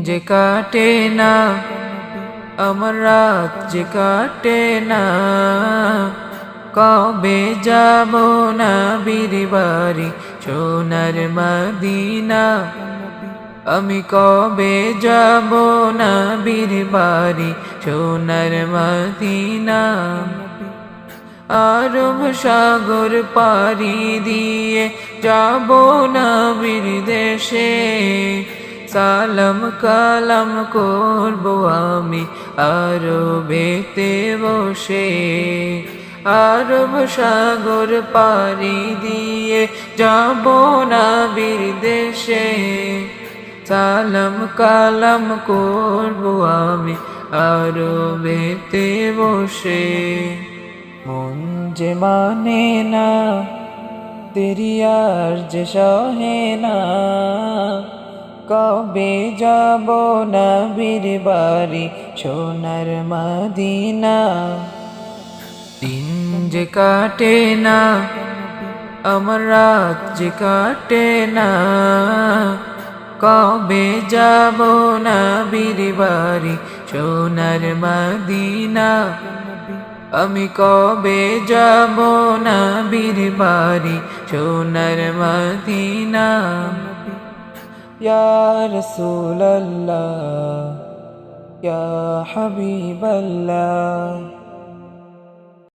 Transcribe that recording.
যে কাটে না, আমার রাত যে কাটে না, কবে যাব নবীর বাড়ি সোনার মদিনা। আমি কবে যাব নবীর বাড়ি সোনার মদিনা। আরব সাগর পাড়ি দিয়ে যাব নবীর দেশে, সালাম কালাম করব আমি আরবেতে বসে। আরব সাগর পাড়ি দিয়ে যাব নবীর দেশে, সালাম কালাম করব আমি আরবেতে বসে। মন যে মানে না তেরি আর যে সহে না, কবে যাব নবীর বাড়ি সোনার মদিনা। দিন যে কাটে না, আমার রাত যে কাটে না, কবে যাব নবীর বাড়ি সোনার মদিনা। আমি কবে যাব নবীর বাড়ি সোনার মদিনা। ইয়া রাসূলুল্লাহ ইয়া হাবিবাল্লাহ।